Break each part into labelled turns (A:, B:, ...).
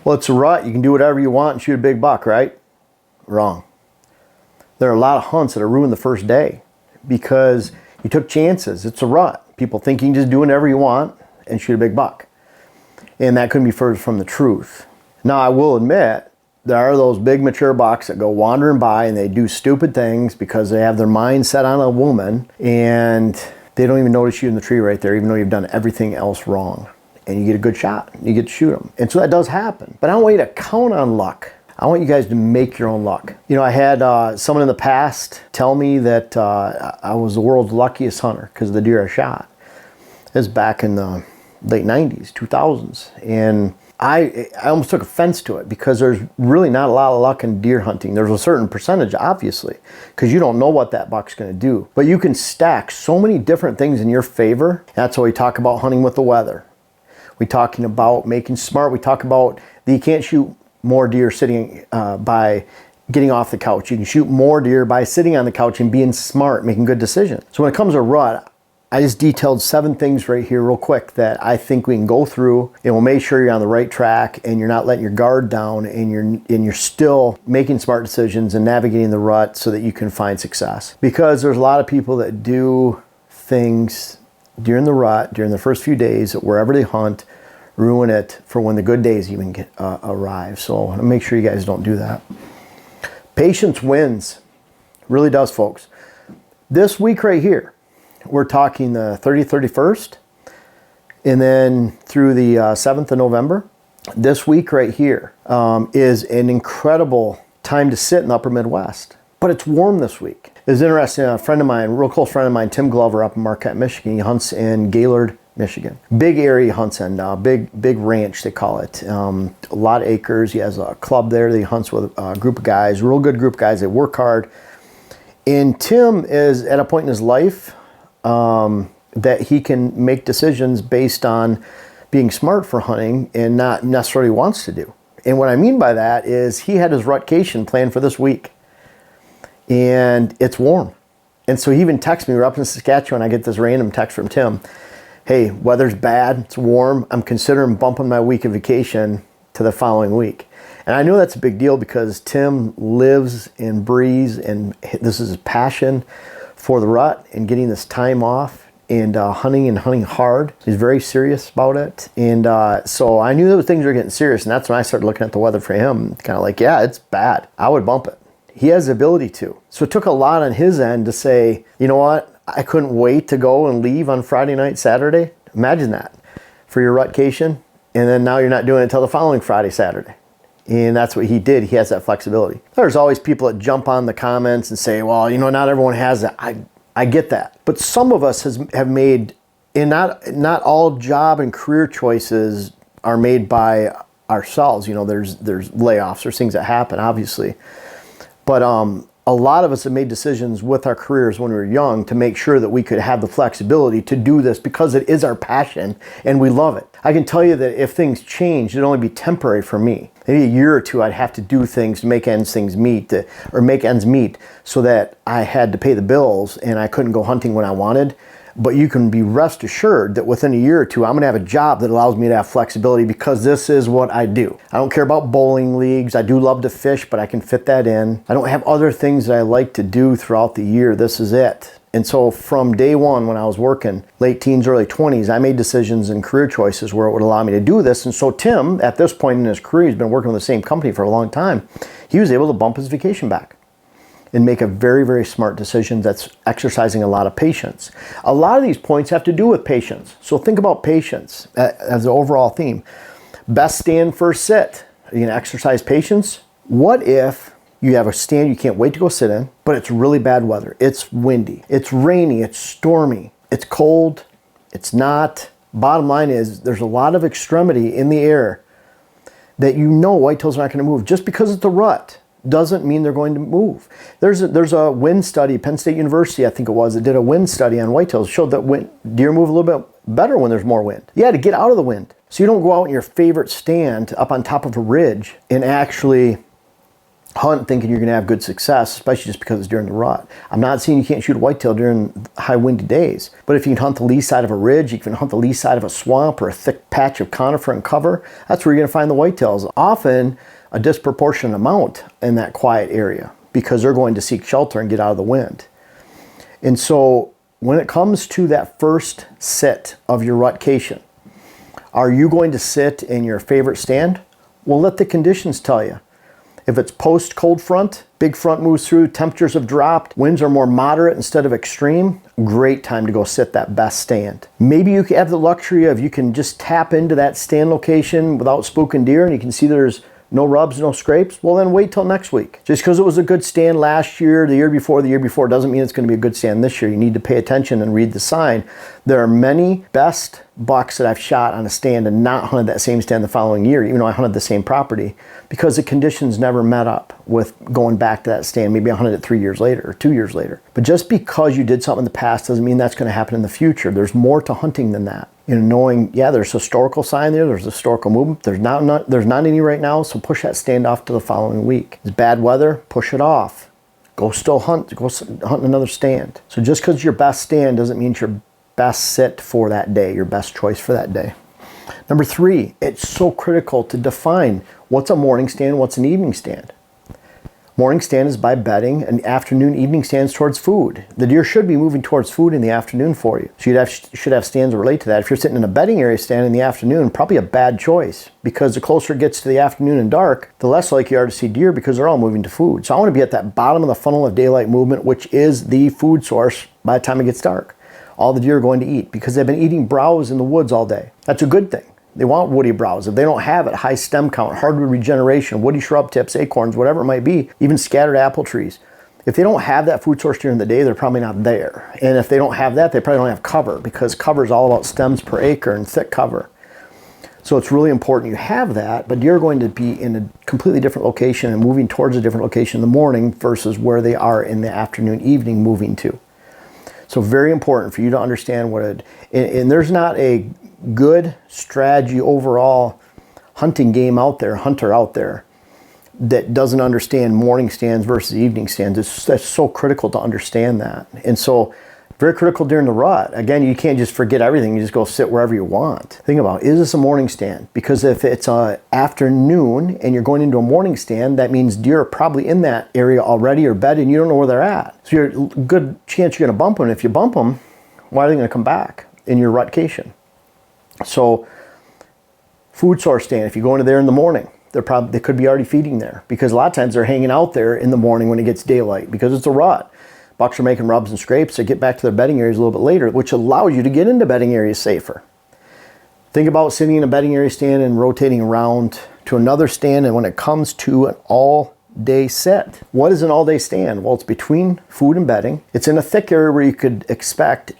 A: Well, it's a rut. You can do whatever you want and shoot a big buck, right? Wrong. There are a lot of hunts that are ruined the first day because you took chances. It's a rut. People think you can just do whatever you want and shoot a big buck. And that couldn't be further from the truth. Now, I will admit, there are those big mature bucks that go wandering by and they do stupid things because they have their mind set on a woman and they don't even notice you in the tree right there, even though you've done everything else wrong. And you get a good shot. You get to shoot them. And so that does happen. But I don't want you to count on luck. I want you guys to make your own luck. You know, I had someone in the past tell me that I was the world's luckiest hunter because of the deer I shot. This was back in the late 90s, 2000s. And I almost took offense to it because there's really not a lot of luck in deer hunting. There's a certain percentage, obviously, because you don't know what that buck's going to do. But you can stack so many different things in your favor. That's why we talk about hunting with the weather. We're talking about making smart. We talk about that you can't shoot more deer sitting by getting off the couch. You can shoot more deer by sitting on the couch and being smart, making good decisions. So when it comes to rut, I just detailed 7 things right here real quick that I think we can go through and we'll make sure you're on the right track and you're not letting your guard down and you're still making smart decisions and navigating the rut so that you can find success. Because there's a lot of people that do things during the rut, during the first few days, wherever they hunt, ruin it for when the good days even arrive. So I make sure you guys don't do that. Patience wins. Really does, folks. This week right here, we're talking the 30th, 31st, and then through the 7th of November. This week right here is an incredible time to sit in the upper Midwest. But it's warm this week. It's interesting, a friend of mine, a real close friend of mine, Tim Glover up in Marquette, Michigan, he hunts in Gaylord, Michigan. Big area he hunts in, big ranch they call it. A lot of acres. He has a club there that he hunts with a group of guys, real good group of guys that work hard. And Tim is at a point in his life that he can make decisions based on being smart for hunting and not necessarily wants to do. And what I mean by that is he had his rutcation planned for this week. And it's warm. And so he even texted me, we're up in Saskatchewan, I get this random text from Tim. Hey, weather's bad, it's warm, I'm considering bumping my week of vacation to the following week. And I know that's a big deal because Tim lives and breathes, and this is his passion for the rut and getting this time off and hunting hard. He's very serious about it. And so I knew those things were getting serious, and that's when I started looking at the weather for him, kind of like, yeah, it's bad. I would bump it. He has the ability to. So it took a lot on his end to say, you know what, I couldn't wait to go and leave on Friday night, Saturday. Imagine that for your rutcation. And then now you're not doing it until the following Friday, Saturday. And that's what he did. He has that flexibility. There's always people that jump on the comments and say, well, you know, not everyone has that. I get that. But some of us have made, and not all job and career choices are made by ourselves. You know, there's layoffs, there's things that happen, obviously. But a lot of us have made decisions with our careers when we were young to make sure that we could have the flexibility to do this because it is our passion and we love it. I can tell you that if things changed, it'd only be temporary for me. Maybe a year or two, I'd have to do things to make ends meet so that I had to pay the bills and I couldn't go hunting when I wanted. But you can be rest assured that within a year or two, I'm gonna have a job that allows me to have flexibility because this is what I do. I don't care about bowling leagues. I do love to fish, but I can fit that in. I don't have other things that I like to do throughout the year. This is it. And so from day one, when I was working, late teens, early 20s, I made decisions and career choices where it would allow me to do this. And so Tim, at this point in his career, he's been working with the same company for a long time. He was able to bump his vacation back and make a very, very smart decision that's exercising a lot of patience. A lot of these points have to do with patience. So think about patience as the overall theme. Best stand, first sit. Are you gonna exercise patience? What if you have a stand you can't wait to go sit in, but it's really bad weather? It's windy, it's rainy, it's stormy, it's cold, it's not. Bottom line is there's a lot of extremity in the air that you know whitetails are not gonna move. Just because it's a rut doesn't mean they're going to move. There's a wind study, Penn State University, I think it was, that did a wind study on whitetails, showed that deer move a little bit better when there's more wind. You had to get out of the wind. So you don't go out in your favorite stand up on top of a ridge and actually hunt thinking you're going to have good success, especially just because it's during the rut. I'm not saying you can't shoot a whitetail during high windy days, but if you can hunt the lee side of a ridge, you can hunt the lee side of a swamp or a thick patch of conifer and cover, that's where you're going to find the whitetails. Often a disproportionate amount in that quiet area because they're going to seek shelter and get out of the wind. And so when it comes to that first sit of your rutcation, are you going to sit in your favorite stand? Well, let the conditions tell you. If it's post cold front, big front moves through, temperatures have dropped, winds are more moderate instead of extreme, great time to go sit that best stand. Maybe you have the luxury of you can just tap into that stand location without spooking deer and you can see there's no rubs, no scrapes. Well, then wait till next week. Just because it was a good stand last year, the year before, doesn't mean it's going to be a good stand this year. You need to pay attention and read the sign. There are many best bucks that I've shot on a stand and not hunted that same stand the following year, even though I hunted the same property, because the conditions never met up with going back to that stand. Maybe I hunted it 3 years later or 2 years later. But just because you did something in the past doesn't mean that's going to happen in the future. There's more to hunting than that. Knowing, yeah, there's historical sign there, there's historical movement. There's not any right now, so push that stand off to the following week. It's bad weather, push it off. Go still hunt, go hunt another stand. So just because your best stand doesn't mean it's your best sit for that day, your best choice for that day. Number 3, it's so critical to define what's a morning stand, what's an evening stand. Morning stand is by bedding, and afternoon, evening stands towards food. The deer should be moving towards food in the afternoon for you. So you should have stands that relate to that. If you're sitting in a bedding area stand in the afternoon, probably a bad choice, because the closer it gets to the afternoon and dark, the less likely you are to see deer because they're all moving to food. So I want to be at that bottom of the funnel of daylight movement, which is the food source by the time it gets dark. All the deer are going to eat because they've been eating browse in the woods all day. That's a good thing. They want woody browse. If they don't have it, high stem count, hardwood regeneration, woody shrub tips, acorns, whatever it might be, even scattered apple trees. If they don't have that food source during the day, they're probably not there. And if they don't have that, they probably don't have cover, because cover is all about stems per acre and thick cover. So it's really important you have that, but deer are going to be in a completely different location and moving towards a different location in the morning versus where they are in the afternoon, evening moving to. So very important for you to understand and there's not a good strategy overall hunter out there that doesn't understand morning stands versus evening stands. That's so critical to understand that. And so very critical during the rut. Again, you can't just forget everything. You just go sit wherever you want. Think about, is this a morning stand? Because if it's an afternoon and you're going into a morning stand, that means deer are probably in that area already or bedded and you don't know where they're at. So you're a good chance you're going to bump them. If you bump them, why are they going to come back in your rutcation? So food source stand, if you go into there in the morning, they could be already feeding there, because a lot of times they're hanging out there in the morning when it gets daylight because it's a rut. Bucks are making rubs and scrapes. They get back to their bedding areas a little bit later, which allows you to get into bedding areas safer. Think about sitting in a bedding area stand and rotating around to another stand, and when it comes to an all-day sit. What is an all-day stand? Well, it's between food and bedding. It's in a thick area where you could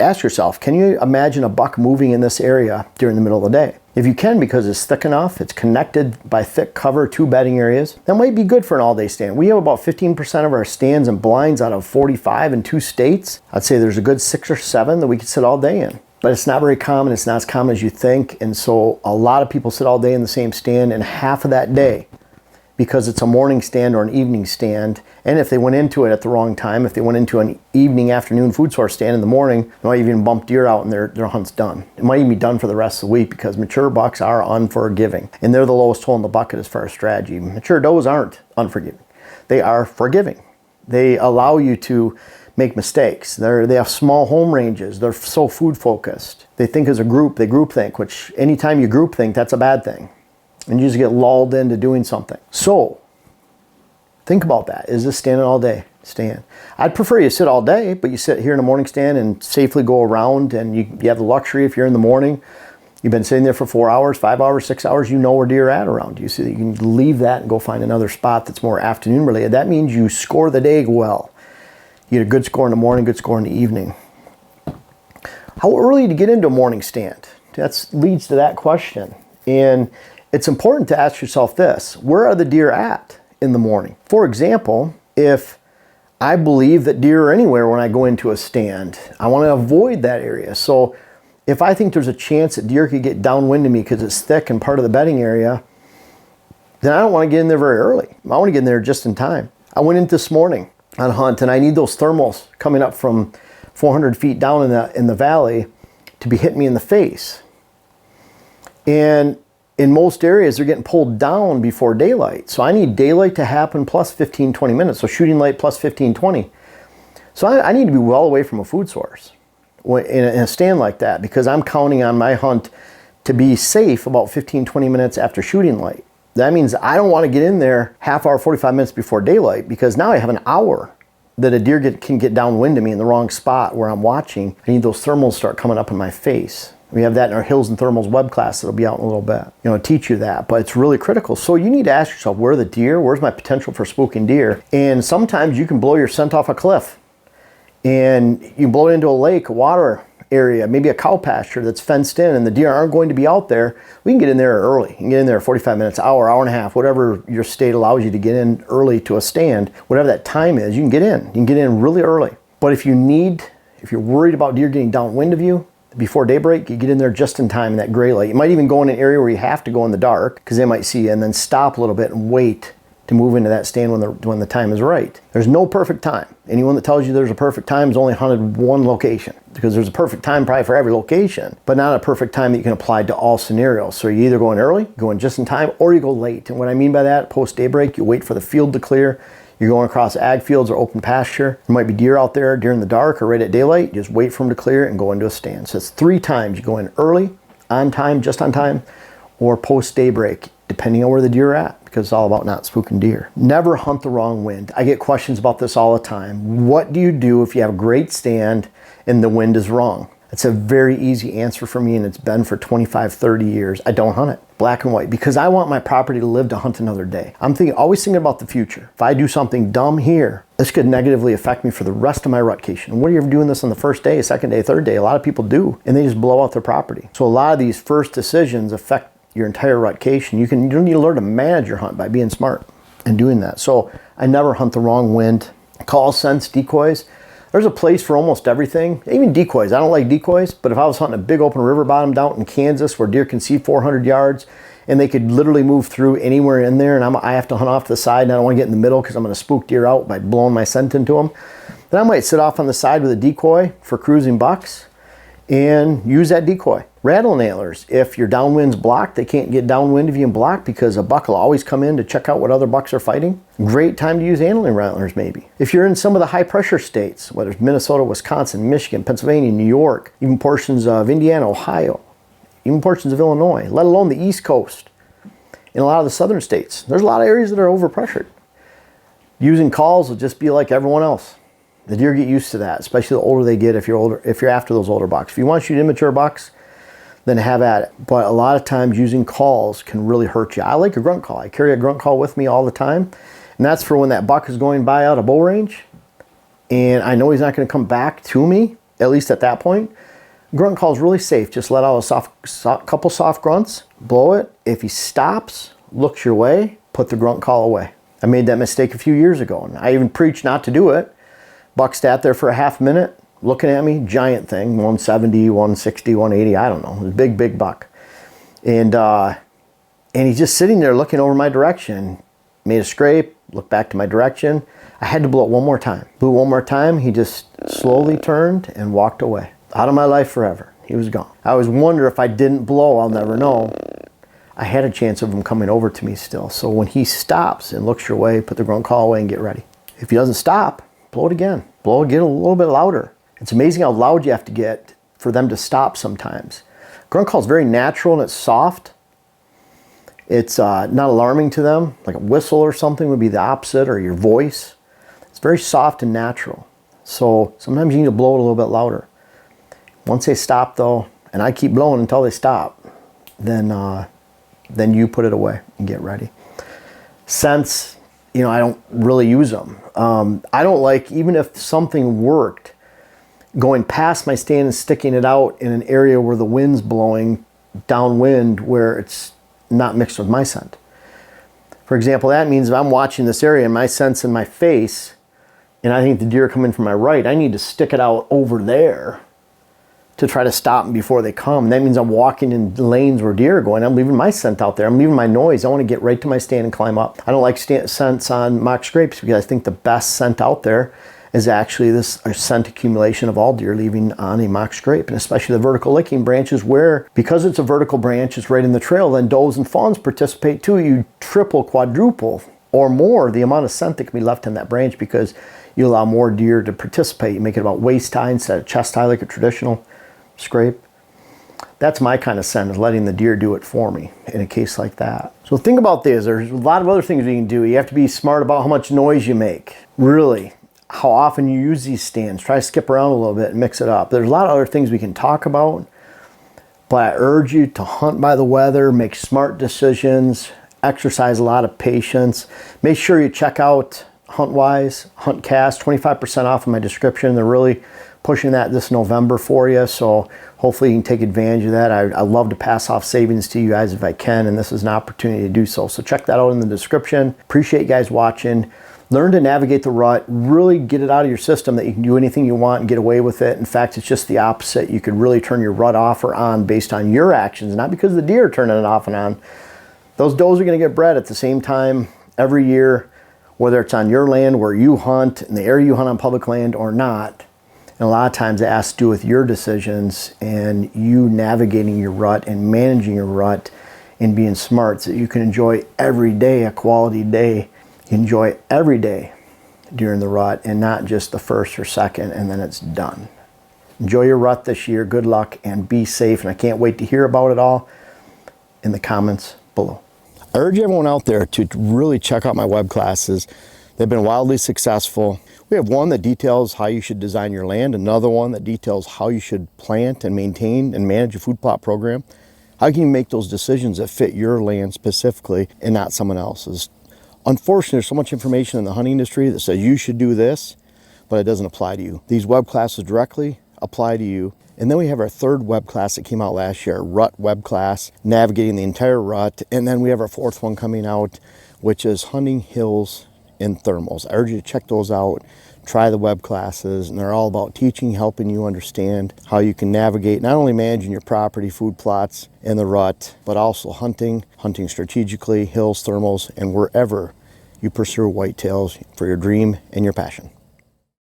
A: ask yourself, can you imagine a buck moving in this area during the middle of the day? If you can, because it's thick enough, it's connected by thick cover to bedding areas, that might be good for an all-day stand. We have about 15% of our stands and blinds out of 45 in 2 states. I'd say there's a good 6 or 7 that we could sit all day in. But it's not very common. It's not as common as you think. And so a lot of people sit all day in the same stand, and half of that day, because it's a morning stand or an evening stand, and if they went into it at the wrong time, if they went into an evening, afternoon food source stand in the morning, they might even bump deer out and their hunt's done. It might even be done for the rest of the week, because mature bucks are unforgiving. And they're the lowest hole in the bucket as far as strategy. Mature does aren't unforgiving. They are forgiving. They allow you to make mistakes. They have small home ranges. They're so food focused. They think as a group, they group think, which anytime you group think, that's a bad thing. And you just get lulled into doing something. So think about that. Is this stand an all day stand? I'd prefer you sit all day, but you sit here in a morning stand and safely go around, and you have the luxury. If you're in the morning, you've been sitting there for 4 hours, 5 hours, 6 hours, you know where deer are at around you. So you can leave that and go find another spot that's more afternoon related. That means you score the day well. You get a good score in the morning, good score in the evening. How early to get into a morning stand? That leads to that question. And it's important to ask yourself this: where are the deer at in the morning? For example, if I believe that deer are anywhere when I go into a stand, I want to avoid that area. So if I think there's a chance that deer could get downwind of me because it's thick and part of the bedding area, then I don't want to get in there very early. I want to get in there just in time. I went in this morning on a hunt, and I need those thermals coming up from 400 feet down in the valley to be hitting me in the face. And in most areas, they're getting pulled down before daylight. So I need daylight to happen plus 15, 20 minutes. So shooting light plus 15, 20. So I need to be well away from a food source in a stand like that, because I'm counting on my hunt to be safe about 15, 20 minutes after shooting light. That means I don't want to get in there half hour, 45 minutes before daylight, because now I have an hour that a deer can get downwind of me in the wrong spot where I'm watching. I need those thermals start coming up in my face. We have that in our Hills and Thermals web class that'll be out in a little bit. Teach you that, but it's really critical. So you need to ask yourself, where are the deer? Where's my potential for spooking deer? And sometimes you can blow your scent off a cliff, and you blow it into a lake, a water area, maybe a cow pasture that's fenced in, and the deer aren't going to be out there. We can get in there early. You can get in there 45 minutes, hour and a half, whatever your state allows you to get in early to a stand, whatever that time is, you can get in. You can get in really early. But if you're worried about deer getting downwind of you before daybreak, you get in there just in time in that gray light. You might even go in an area where you have to go in the dark because they might see you, and then stop a little bit and wait to move into that stand when the time is right. There's no perfect time. Anyone that tells you there's a perfect time has only hunted one location, because there's a perfect time probably for every location, but not a perfect time that you can apply to all scenarios. So you either go in early, go in just in time, or you go late. And what I mean by that, post daybreak, you wait for the field to clear. You're going across ag fields or open pasture. There might be deer out there during the dark or right at daylight. You just wait for them to clear and go into a stand. So it's 3 times. You go in early, on time, just on time, or post daybreak, depending on where the deer are at, because it's all about not spooking deer. Never hunt the wrong wind. I get questions about this all the time. What do you do if you have a great stand and the wind is wrong? It's a very easy answer for me, and it's been for 25, 30 years. I don't hunt it. Black and white, because I want my property to live to hunt another day. I'm always thinking about the future. If I do something dumb here, this could negatively affect me for the rest of my rutcation. What are you ever doing this on the first day, second day, third day? A lot of people do, and they just blow out their property. So a lot of these first decisions affect your entire rutcation. You don't need to learn to manage your hunt by being smart and doing that. So I never hunt the wrong wind. Call, scents, decoys. There's a place for almost everything, even decoys. I don't like decoys, but if I was hunting a big open river bottom down in Kansas where deer can see 400 yards and they could literally move through anywhere in there, and I have to hunt off to the side and I don't want to get in the middle because I'm going to spook deer out by blowing my scent into them, then I might sit off on the side with a decoy for cruising bucks and use that decoy. Rattle nailers. If your downwind's blocked, they can't get downwind of you and block because a buck will always come in to check out what other bucks are fighting. Great time to use antling rattlers maybe. If you're in some of the high pressure states, whether it's Minnesota, Wisconsin, Michigan, Pennsylvania, New York, even portions of Indiana, Ohio, even portions of Illinois, let alone the East Coast, in a lot of the southern states, there's a lot of areas that are overpressured. Using calls will just be like everyone else. The deer get used to that, especially the older they get. If you're after those older bucks. If you want to shoot immature bucks, then have at it. But a lot of times using calls can really hurt you. I like a grunt call. I carry a grunt call with me all the time. And that's for when that buck is going by out of bow range and I know he's not going to come back to me, at least at that point. Grunt call is really safe. Just let out a couple soft grunts, blow it. If he stops, looks your way, put the grunt call away. I made that mistake a few years ago, and I even preached not to do it. Buck sat there for a half minute, looking at me, giant thing, 170, 160, 180, I don't know. It was a big, big buck. And he's just sitting there looking over my direction. Made a scrape, looked back to my direction. I had to blow it one more time. Blew one more time, he just slowly turned and walked away. Out of my life forever. He was gone. I always wonder if I didn't blow, I'll never know. I had a chance of him coming over to me still. So when he stops and looks your way, put the grunt call away and get ready. If he doesn't stop, blow it again. Blow it, get a little bit louder. It's amazing how loud you have to get for them to stop sometimes. Grunt call is very natural and it's soft. It's not alarming to them. Like a whistle or something would be the opposite, or your voice. It's very soft and natural. So sometimes you need to blow it a little bit louder. Once they stop though, and I keep blowing until they stop, then you put it away and get ready. Scents, I don't really use them. I don't like, even if something worked, going past my stand and sticking it out in an area where the wind's blowing downwind where it's not mixed with my scent. For example, that means if I'm watching this area and my scent's in my face and I think the deer are coming from my right, I need to stick it out over there to try to stop them before they come. And that means I'm walking in lanes where deer are going. I'm leaving my scent out there. I'm leaving my noise. I want to get right to my stand and climb up. I don't like scents on mock scrapes because I think the best scent out there is actually this scent accumulation of all deer leaving on a mock scrape, and especially the vertical licking branches where, because it's a vertical branch, it's right in the trail, then does and fawns participate too. You triple, quadruple, or more the amount of scent that can be left in that branch because you allow more deer to participate. You make it about waist high instead of chest high like a traditional scrape. That's my kind of scent, is letting the deer do it for me in a case like that. So think about this. There's a lot of other things you can do. You have to be smart about how much noise you make. Really, how often you use these stands. Try to skip around a little bit and mix it up. There's a lot of other things we can talk about, but I urge you to hunt by the weather, make smart decisions, exercise a lot of patience. Make sure you check out HuntWise, HuntCast, 25% off in my description. They're really pushing that this November for you, so hopefully you can take advantage of that. I love to pass off savings to you guys if I can, and this is an opportunity to do so. So check that out in the description. Appreciate you guys watching. Learn to navigate the rut. Really get it out of your system that you can do anything you want and get away with it. In fact, it's just the opposite. You could really turn your rut off or on based on your actions, not because the deer are turning it off and on. Those does are going to get bred at the same time every year, whether it's on your land where you hunt, in the area you hunt on public land or not. And a lot of times it has to do with your decisions and you navigating your rut and managing your rut and being smart so that you can enjoy every day a quality day. Enjoy every day during the rut and not just the first or second and then it's done. Enjoy your rut this year. Good luck and be safe. And I can't wait to hear about it all in the comments below. I urge everyone out there to really check out my web classes. They've been wildly successful. We have one that details how you should design your land, another one that details how you should plant and maintain and manage a food plot program. How can you make those decisions that fit your land specifically and not someone else's? Unfortunately, there's so much information in the hunting industry that says you should do this, but it doesn't apply to you. These web classes directly apply to you. And then we have our third web class that came out last year, Rut Web Class, navigating the entire rut. And then we have our fourth one coming out, which is hunting hills and thermals. I urge you to check those out, try the web classes, and they're all about teaching, helping you understand how you can navigate, not only managing your property, food plots, and the rut, but also hunting strategically, hills, thermals, and wherever you pursue whitetails for your dream and your passion.